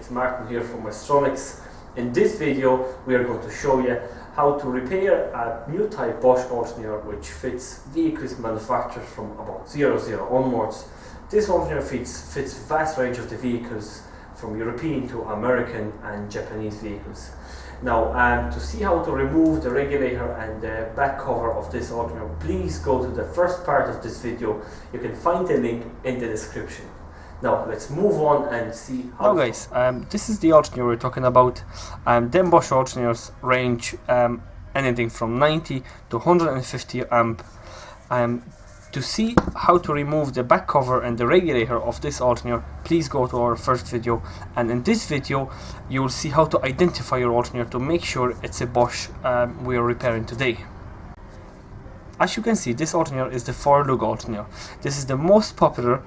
it's Martin here from Electronics. In this video we are going to show you how to repair a new type Bosch alternator which fits vehicles manufactured from about 00 onwards. This alternator fits vast range of the vehicles from European to American and Japanese vehicles. Now, to see how to remove the regulator and the back cover of this alternator, please go to the first part of this video. You can find the link in the description. Now let's move on and see how. Now guys, this is the alternator we're talking about. Them Bosch alternators range anything from 90 to 150 amp. To see how to remove the back cover and the regulator of this alternator, please go to our first video, and in this video you will see how to identify your alternator to make sure it's a Bosch we are repairing today. As you can see, this alternator is the 4-lug alternator. This is the most popular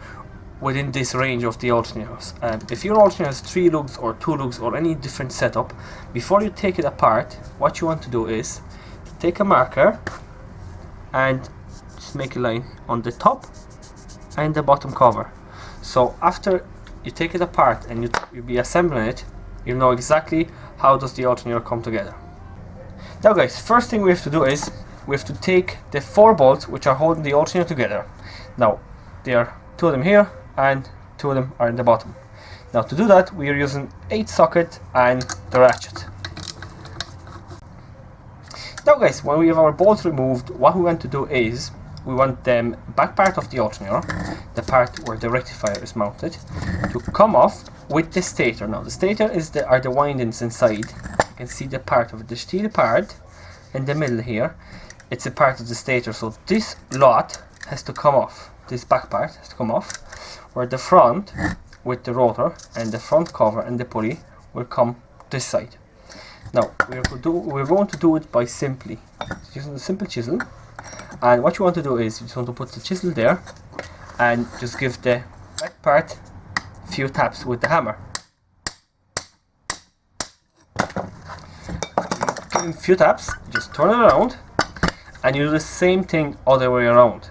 within this range of the alternators. If your alternator has 3 lugs or 2 lugs or any different setup, before you take it apart, what you want to do is take a marker and just make a line on the top and the bottom cover. So after you take it apart and you'll be assembling it, you know exactly how does the alternator come together. Now guys, first thing we have to do is we have to take the 4 bolts which are holding the alternator together. Now there are 2 of them here and 2 of them are in the bottom. Now to do that we are using 8 socket and the ratchet. Now guys, when we have our bolts removed, what we want to do is we want the back part of the alternator, the part where the rectifier is mounted, to come off with the stator. Now the stator are the windings inside. You can see the part of the steel part in the middle here. It's a part of the stator, so this lot has to come off. This back part has to come off, where the front with the rotor and the front cover and the pulley will come this side. Now we're going to do it by simply using the simple chisel, and what you want to do is you just want to put the chisel there and just give the back part a few taps with the hammer. Give him a few taps, just turn it around, and you do the same thing other way around.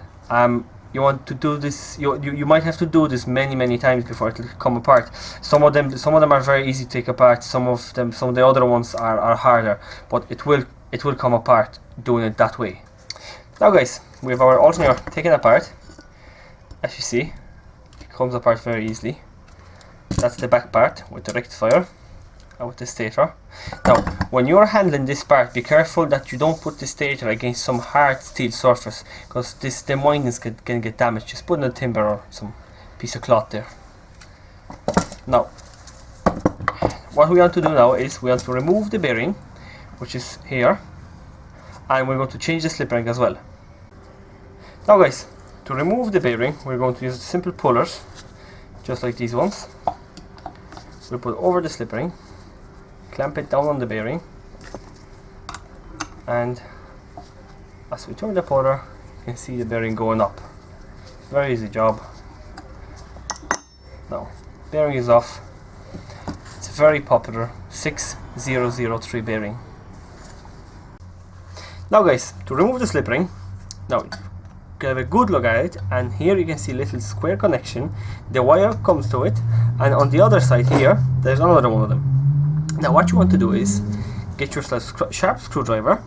You want to do this. You might have to do this many times before it will come apart. Some of them are very easy to take apart. Some of the other ones are harder, but it will come apart doing it that way. Now guys, we have our alternator taken apart. As you see, it comes apart very easily. That's the back part with the rectifier and with the stator. Now, when you're handling this part, be careful that you don't put the stator against some hard steel surface, because the windings can get damaged. Just put in a timber or some piece of cloth there. Now, what we want to do now is we want to remove the bearing, which is here, and we're going to change the slip ring as well. Now guys, to remove the bearing, we're going to use simple pullers, just like these ones. We'll put over the slip ring, clamp it down on the bearing, and as we turn the puller, you can see the bearing going up. Very easy job. Now, bearing is off. It's a very popular 6003 bearing. Now guys, to remove the slip ring, now you have a good look at it, and here you can see a little square connection. The wire comes to it, and on the other side here there's another one of them. Now what you want to do is get yourself a sharp screwdriver,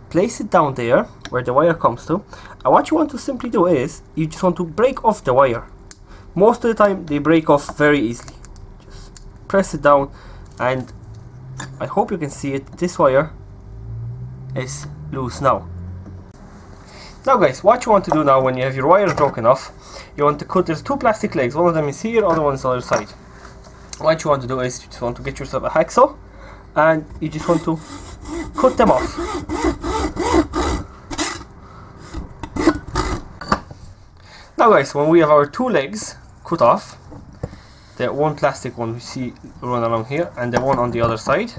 place it down there where the wire comes to, and what you want to simply do is you just want to break off the wire. Most of the time they break off very easily. Just press it down, and I hope you can see it. This wire is loose now. Now guys, what you want to do now when you have your wires broken off, you want to cut. There's 2 plastic legs, one of them is here, other one is on the other side. What you want to do is you just want to get yourself a hacksaw and you just want to cut them off. Now guys, when we have our 2 legs cut off, the one plastic one we see run along here and the one on the other side,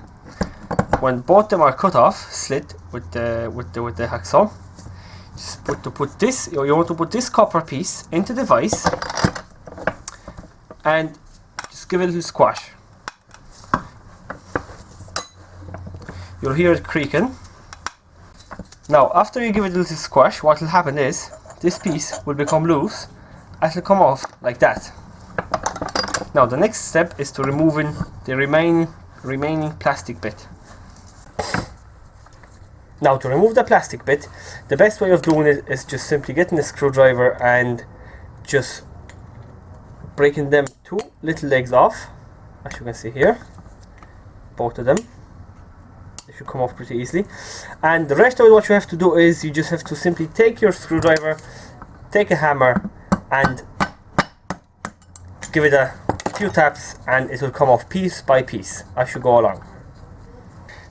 when both them are cut off, slit with the hacksaw, you want to put this copper piece into the vise and just give it a little squash. You'll hear it creaking. Now after you give it a little squash, what will happen is this piece will become loose and it will come off like that. Now the next step is to removing the remaining plastic bit. Now to remove the plastic bit, the best way of doing it is just simply getting a screwdriver and just breaking them two little legs off, as you can see here, both of them. They should come off pretty easily. And the rest of it, what you have to do is you just have to simply take your screwdriver, take a hammer and give it a few taps and it will come off piece by piece as you go along.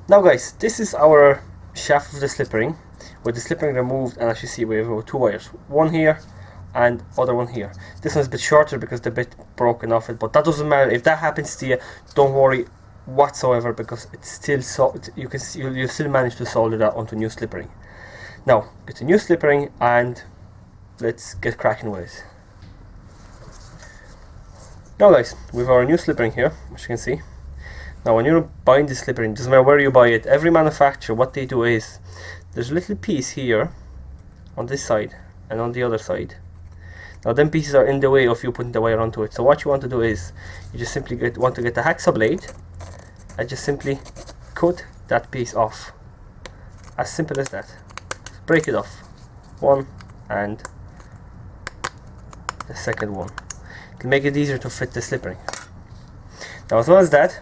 Now guys, this is our shaft of the slip ring with the slip ring removed, and as you see we have two wires, one here and other one here. This one's a bit shorter because the bit broken off it, but that doesn't matter. If that happens to you, don't worry whatsoever, because it's still you can see you'll still manage to solder that onto a new slip ring. Now get a new slip ring and let's get cracking with it. Now guys, we have our new slip ring here, as you can see. Now when you're buying this slip ring, doesn't matter where you buy it, every manufacturer, what they do is there's a little piece here on this side and on the other side. Now them pieces are in the way of you putting the wire onto it, so what you want to do is you just simply want to get the hacksaw blade and just simply cut that piece off. As simple as that. Break it off. One and the second one. It'll make it easier to fit the slip ring. Now as well as that,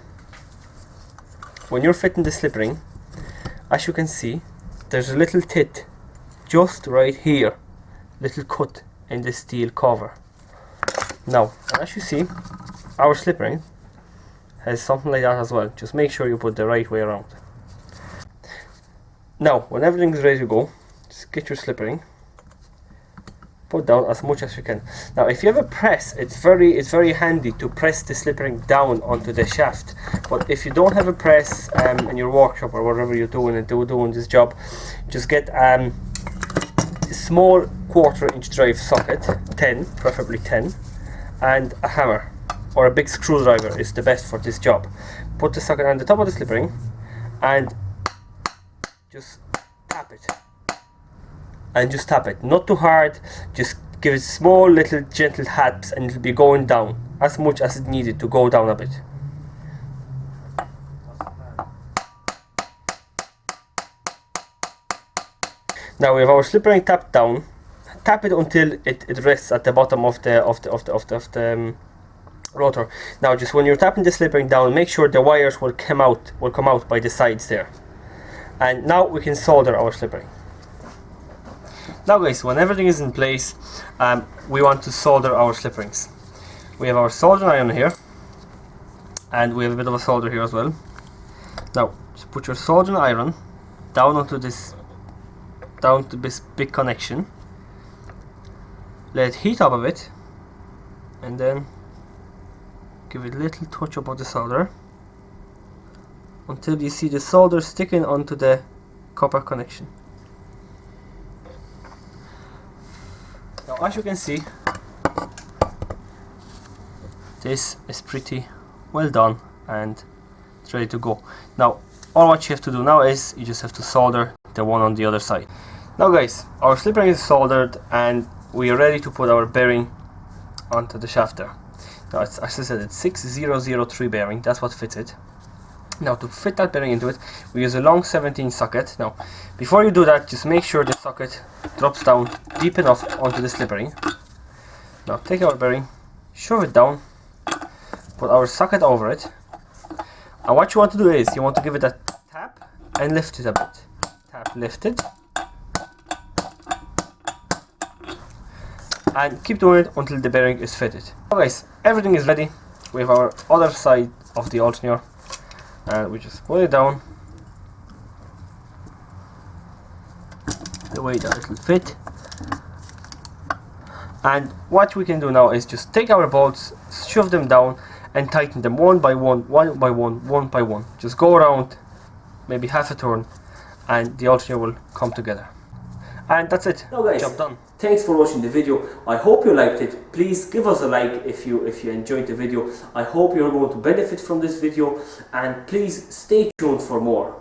when you're fitting the slip ring, as you can see, there's a little tit just right here, little cut in the steel cover. Now as you see, our slip ring has something like that as well. Just make sure you put the right way around. Now when everything is ready to go, just get your slip ring, put down as much as you can. Now if you have a press, it's very handy to press the slip ring down onto the shaft. But if you don't have a press in your workshop or whatever you're doing doing this job, just get a small 1/4 inch drive socket, 10, preferably 10, and a hammer or a big screwdriver is the best for this job. Put the socket on the top of the slip ring and just tap it. And just tap it, not too hard, just give it small little gentle taps and it'll be going down as much as it needed to go down a bit. Now we have our slip ring tapped down. Tap it until it rests at the bottom of the rotor. Now just when you're tapping the slip ring down, make sure the wires will come out by the sides there. And now we can solder our slip ring. Now guys, when everything is in place, we want to solder our slip rings. We have our soldering iron here, and we have a bit of a solder here as well. Now, just put your soldering iron down to this big connection. Let it heat up a bit, and then give it a little touch up of the solder until you see the solder sticking onto the copper connection. Now as you can see, this is pretty well done and it's ready to go. Now all what you have to do now is you just have to solder the one on the other side. Now guys, our slip ring is soldered and we are ready to put our bearing onto the shaft there. Now it's, as I said, it's 6003 bearing, that's what fits it. Now to fit that bearing into it, we use a long 17 socket. Now before you do that, just make sure the socket drops down deep enough onto the slip ring. Now take our bearing, shove it down, put our socket over it, and what you want to do is you want to give it a tap and lift it a bit. Tap, lift it, and keep doing it until the bearing is fitted. Now guys, everything is ready. We have our other side of the alternator. And we just put it down the way that it will fit. And what we can do now is just take our bolts, shove them down and tighten them one by one, one by one, one by one. Just go around maybe half a turn and the alternator will come together. And that's it. Now guys, job done. Thanks for watching the video. I hope you liked it. Please give us a like if you enjoyed the video. I hope you're going to benefit from this video, and please stay tuned for more.